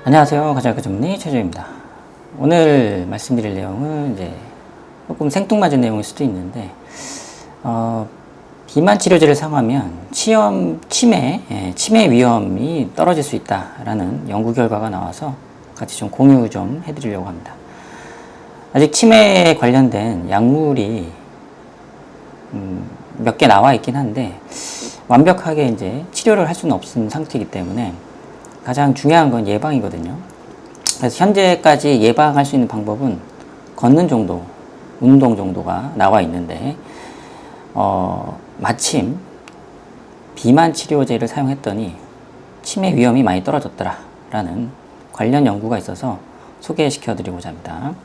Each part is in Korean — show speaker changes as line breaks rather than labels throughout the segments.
안녕하세요. 가정의학과 전문의 최조입니다. 오늘 말씀드릴 내용은 이제 조금 생뚱맞은 내용일 수도 있는데, 비만 치료제를 사용하면 치매 위험이 떨어질 수 있다라는 연구 결과가 나와서 같이 좀 공유 좀 해드리려고 합니다. 아직 치매에 관련된 약물이 몇 개 나와 있긴 한데, 완벽하게 이제 치료를 할 수는 없는 상태이기 때문에 가장 중요한 건 예방이거든요. 그래서 현재까지 예방할 수 있는 방법은 걷는 정도, 운동 정도가 나와 있는데, 마침 비만 치료제를 사용했더니 치매 위험이 많이 떨어졌더라라는 관련 연구가 있어서 소개시켜 드리고자 합니다.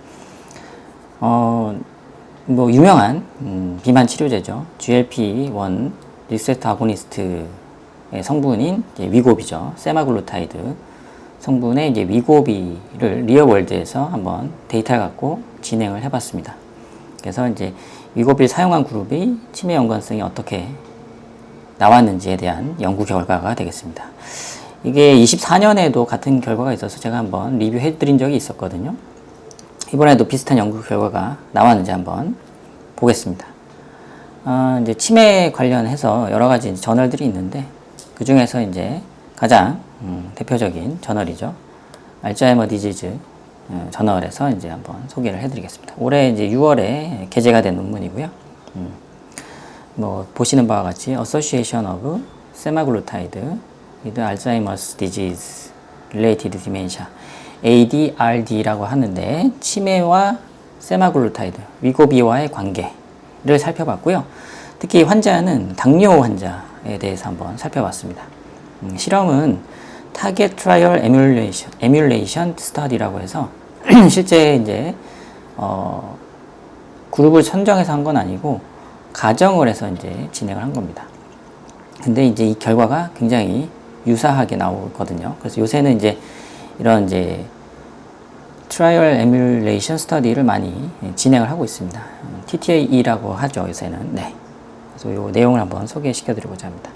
유명한 비만 치료제죠. GLP-1 리세프터 아고니스트의 성분인 위고비죠. 세마글루타이드 성분의 이제 위고비를 리얼월드에서 한번 데이터를 갖고 진행을 해봤습니다. 그래서 이제 위고비를 사용한 그룹이 치매 연관성이 어떻게 나왔는지에 대한 연구 결과가 되겠습니다. 이게 24년에도 같은 결과가 있어서 제가 한번 리뷰해 드린 적이 있었거든요. 이번에도 비슷한 연구 결과가 나왔는지 한번 보겠습니다. 이제 치매 관련해서 여러 가지 저널들이 있는데, 그 중에서 이제 가장 대표적인 저널이죠. 알츠하이머 디지즈 저널에서 이제 한번 소개를 해드리겠습니다. 올해 이제 6월에 게재가 된 논문이고요. 보시는 바와 같이 Association of Semaglutide with Alzheimer's Disease Related Dementia ADRD라고 하는데, 치매와 세마글루타이드, 위고비와의 관계를 살펴봤고요. 특히 환자는 당뇨 환자에 대해서 한번 살펴봤습니다. 실험은 타겟 트라이얼 에뮬레이션 스터디라고 해서 실제 이제 그룹을 선정해서 한 건 아니고 가정을 해서 이제 진행을 한 겁니다. 근데 이제 이 결과가 굉장히 유사하게 나오거든요. 그래서 요새는 이제 이런 이제 트라이얼 에뮬레이션 스터디를 많이 진행을 하고 있습니다. TTAE라고 하죠, 요새는. 네. 그래서 이 내용을 한번 소개시켜 드리고자 합니다.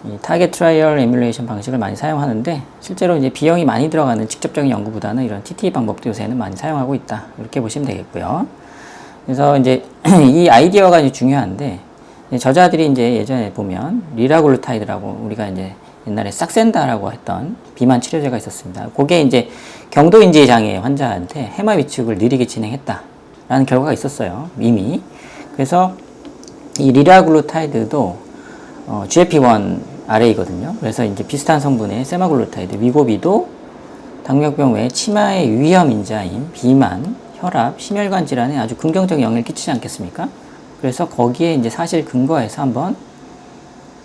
이 타겟 트라이얼 에뮬레이션 방식을 많이 사용하는데, 실제로 이제 비용이 많이 들어가는 직접적인 연구보다는 이런 TTE 방법도 요새는 많이 사용하고 있다, 이렇게 보시면 되겠고요. 그래서 이제 이 아이디어가 이제 중요한데, 저자들이 이제 예전에 보면 리라글루타이드라고 우리가 이제 옛날에 싹센다라고 했던 비만 치료제가 있었습니다. 그게 이제 경도인지 장애 환자한테 해마 위축을 느리게 진행했다라는 결과가 있었어요, 이미. 그래서 이 리라글루타이드도 GLP-1 아래이거든요. 그래서 이제 비슷한 성분의 세마글루타이드, 위고비도 당뇨병 외에 치매의 위험 인자인 비만, 혈압, 심혈관 질환에 아주 긍정적인 영향을 끼치지 않겠습니까? 그래서 거기에 이제 사실 근거해서 한번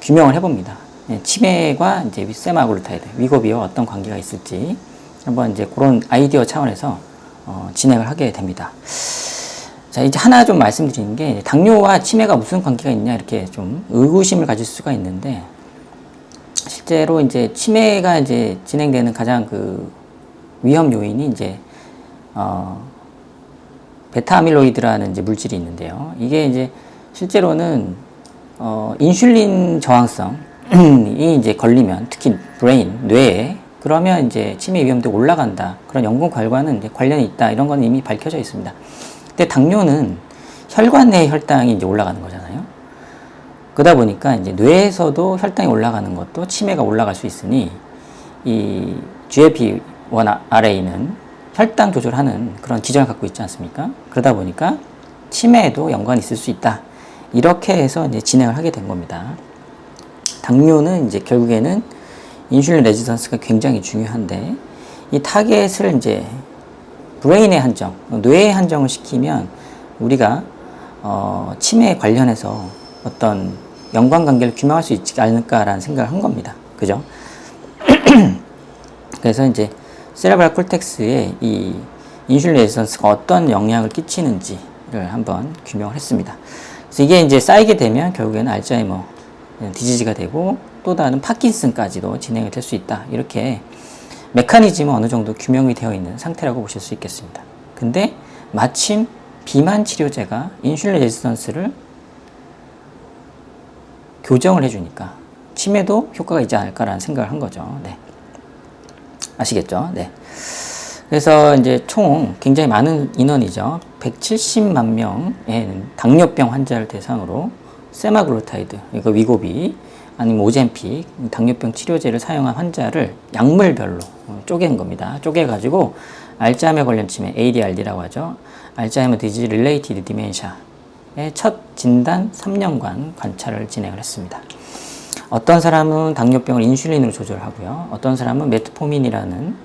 규명을 해봅니다. 치매과 이제 세마글루타이드, 위고비와 어떤 관계가 있을지 한번 이제 그런 아이디어 차원에서 진행을 하게 됩니다. 자, 이제 하나 좀 말씀드리는 게, 당뇨와 치매가 무슨 관계가 있냐, 이렇게 좀 의구심을 가질 수가 있는데, 실제로 이제 치매가 이제 진행되는 가장 그 위험 요인이 이제 베타 아밀로이드라는 이제 물질이 있는데요. 이게 이제 실제로는 인슐린 저항성이 이제 걸리면, 특히 브레인, 뇌에, 그러면 이제 치매 위험도가 올라간다, 그런 연구 결과는 이제 관련이 있다, 이런 건 이미 밝혀져 있습니다. 근데 당뇨는 혈관 내 혈당이 이제 올라가는 거잖아요. 그러다 보니까 이제 뇌에서도 혈당이 올라가는 것도 치매가 올라갈 수 있으니, 이 GLP-1RA는 혈당 조절하는 그런 기전을 갖고 있지 않습니까? 그러다 보니까 치매에도 연관이 있을 수 있다, 이렇게 해서 이제 진행을 하게 된 겁니다. 당뇨는 이제 결국에는 인슐린 레지던스가 굉장히 중요한데, 이 타겟을 이제 브레인에 한정, 뇌에 한정을 시키면 우리가 치매에 관련해서 어떤 연관관계를 규명할 수 있지 않을까라는 생각을 한 겁니다. 그죠? 그래서 이제 세레브랄 콜텍스에 이 인슐린 레지던스가 어떤 영향을 끼치는지를 한번 규명을 했습니다. 그래서 이게 이제 쌓이게 되면 결국에는 알츠하이머 디지즈가 되고 또 다른 파킨슨까지도 진행이 될 수 있다, 이렇게 메커니즘은 어느 정도 규명이 되어 있는 상태라고 보실 수 있겠습니다. 근데 마침 비만 치료제가 인슐린 레지스턴스를 교정을 해주니까 치매도 효과가 있지 않을까라는 생각을 한 거죠. 네. 아시겠죠? 네. 그래서 이제 총 굉장히 많은 인원이죠. 170만 명의 당뇨병 환자를 대상으로 세마글루타이드, 이거 위고비, 아니면 오젬픽, 당뇨병 치료제를 사용한 환자를 약물별로 쪼갠 겁니다. 쪼개가지고 알츠하이머 관련 치매, ADRD라고 하죠. 알츠하이머 디지즈 릴레이티드 디멘샤의 첫 진단 3년간 관찰을 진행을 했습니다. 어떤 사람은 당뇨병을 인슐린으로 조절하고요. 어떤 사람은 메트포민이라는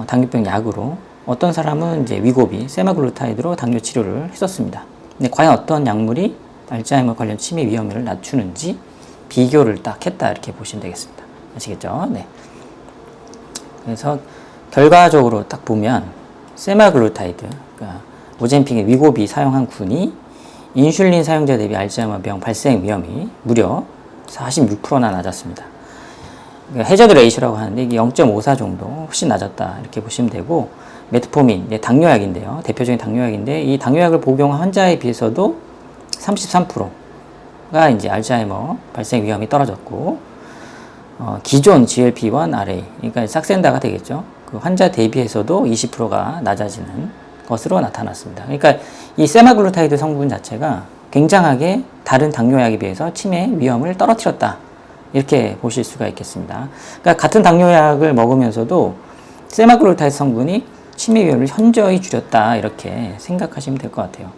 당뇨병 약으로, 어떤 사람은 이제 위고비, 세마글루타이드로 당뇨 치료를 했었습니다. 근데 과연 어떤 약물이 알츠하이머 관련 치매 위험을 낮추는지 비교를 딱 했다, 이렇게 보시면 되겠습니다. 아시겠죠? 네. 그래서 결과적으로 딱 보면 세마글루타이드, 그러니까 오젬픽의 위고비 사용한 군이 인슐린 사용자 대비 알츠하이머병 발생 위험이 무려 46%나 낮았습니다. 그러니까 해저드 레이쇼라고 하는데 이게 0.54 정도 훨씬 낮았다, 이렇게 보시면 되고, 메트포민, 당뇨약인데요. 대표적인 당뇨약인데 이 당뇨약을 복용한 환자에 비해서도 33%가 이제 알츠하이머 발생 위험이 떨어졌고, 기존 GLP-1 RA, 그러니까 삭센다가 되겠죠. 그 환자 대비해서도 20%가 낮아지는 것으로 나타났습니다. 그러니까 이 세마글루타이드 성분 자체가 굉장하게 다른 당뇨약에 비해서 치매 위험을 떨어뜨렸다, 이렇게 보실 수가 있겠습니다. 그러니까 같은 당뇨약을 먹으면서도 세마글루타이드 성분이 치매 위험을 현저히 줄였다, 이렇게 생각하시면 될 것 같아요.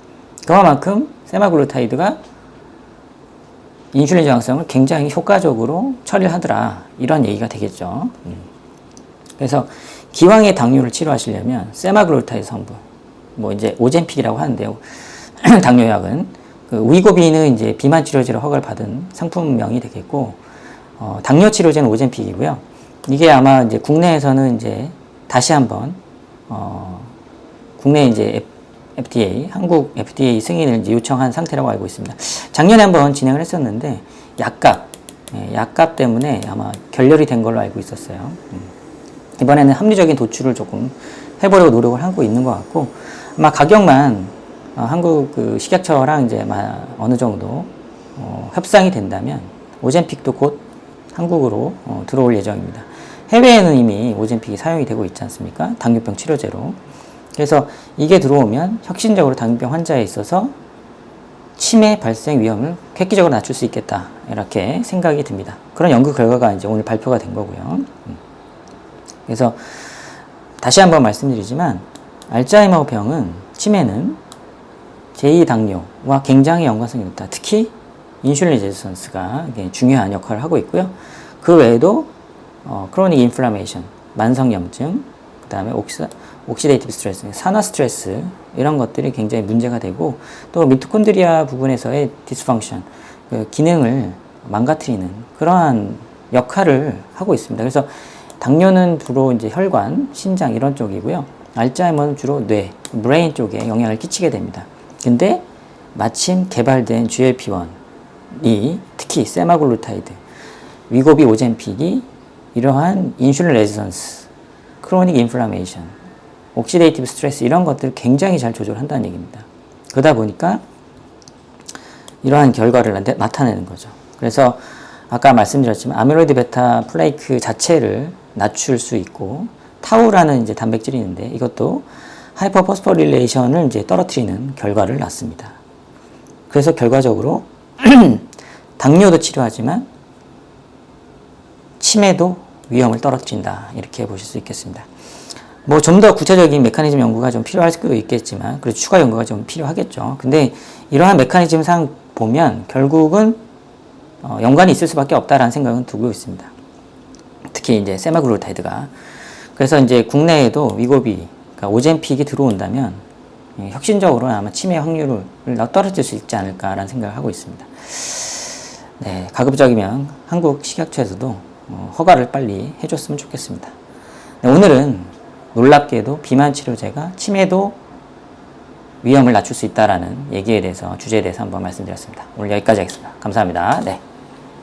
그만큼 세마글루타이드가 인슐린 저항성을 굉장히 효과적으로 처리를 하더라, 이런 얘기가 되겠죠. 그래서 기왕에 당뇨를 치료하시려면 세마글루타이드 성분, 뭐 이제 오젬픽이라고 하는데요. 당뇨약은 그 위고비는 이제 비만 치료제로 허가를 받은 상품명이 되겠고, 당뇨 치료제는 오젬픽이고요. 이게 아마 이제 국내에서는 이제 다시 한번 국내 이제 FDA, 한국 FDA 승인을 이제 요청한 상태라고 알고 있습니다. 작년에 한번 진행을 했었는데 약값 때문에 아마 결렬이 된 걸로 알고 있었어요. 이번에는 합리적인 도출을 조금 해보려고 노력을 하고 있는 것 같고, 아마 가격만 한국 그 식약처랑 이제 어느 정도 협상이 된다면 오젬픽도 곧 한국으로 들어올 예정입니다. 해외에는 이미 오젬픽이 사용이 되고 있지 않습니까? 당뇨병 치료제로. 그래서 이게 들어오면 혁신적으로 당뇨병 환자에 있어서 치매 발생 위험을 획기적으로 낮출 수 있겠다, 이렇게 생각이 듭니다. 그런 연구 결과가 이제 오늘 발표가 된 거고요. 그래서 다시 한번 말씀드리지만 알츠하이머 병은, 치매는 제2당뇨와 굉장히 연관성이 높다. 특히 인슐린 레지스턴스가 중요한 역할을 하고 있고요. 그 외에도 크로닉 인플라메이션, 만성염증, 그 다음에 옥시데이티브 스트레스, 산화 스트레스, 이런 것들이 굉장히 문제가 되고, 또 미토콘드리아 부분에서의 디스펑션, 그 기능을 망가뜨리는 그러한 역할을 하고 있습니다. 그래서 당뇨는 주로 이제 혈관, 신장 이런 쪽이고요. 알츠하이머는 주로 뇌, 브레인 쪽에 영향을 끼치게 됩니다. 근데 마침 개발된 GLP-1이, 특히 세마글루타이드, 위고비, 오젬픽이 이러한 인슐린 레지스턴스, 크로닉 인플라메이션, 옥시데이티브 스트레스 이런 것들을 굉장히 잘 조절한다는 얘기입니다. 그러다 보니까 이러한 결과를 나타내는 거죠. 그래서 아까 말씀드렸지만 아밀로이드 베타 플레이크 자체를 낮출 수 있고, 타우라는 이제 단백질이 있는데 이것도 하이퍼포스포릴레이션을 이제 떨어뜨리는 결과를 낳습니다. 그래서 결과적으로 당뇨도 치료하지만 치매도 위험을 떨어뜨린다, 이렇게 보실 수 있겠습니다. 뭐 좀 더 구체적인 메커니즘 연구가 좀 필요할 수도 있겠지만, 그리고 추가 연구가 좀 필요하겠죠. 근데 이러한 메커니즘상 보면 결국은 연관이 있을 수밖에 없다라는 생각은 두고 있습니다. 특히 이제 세마글루타이드가. 그래서 이제 국내에도 위고비, 그러니까 오젬픽이 들어온다면 혁신적으로 아마 치매 확률을 떨어질 수 있지 않을까라는 생각을 하고 있습니다. 네, 가급적이면 한국 식약처에서도 허가를 빨리 해줬으면 좋겠습니다. 네, 오늘은 놀랍게도 비만 치료제가 치매도 위험을 낮출 수 있다라는 얘기에 대해서, 주제에 대해서 한번 말씀드렸습니다. 오늘 여기까지 하겠습니다. 감사합니다. 네.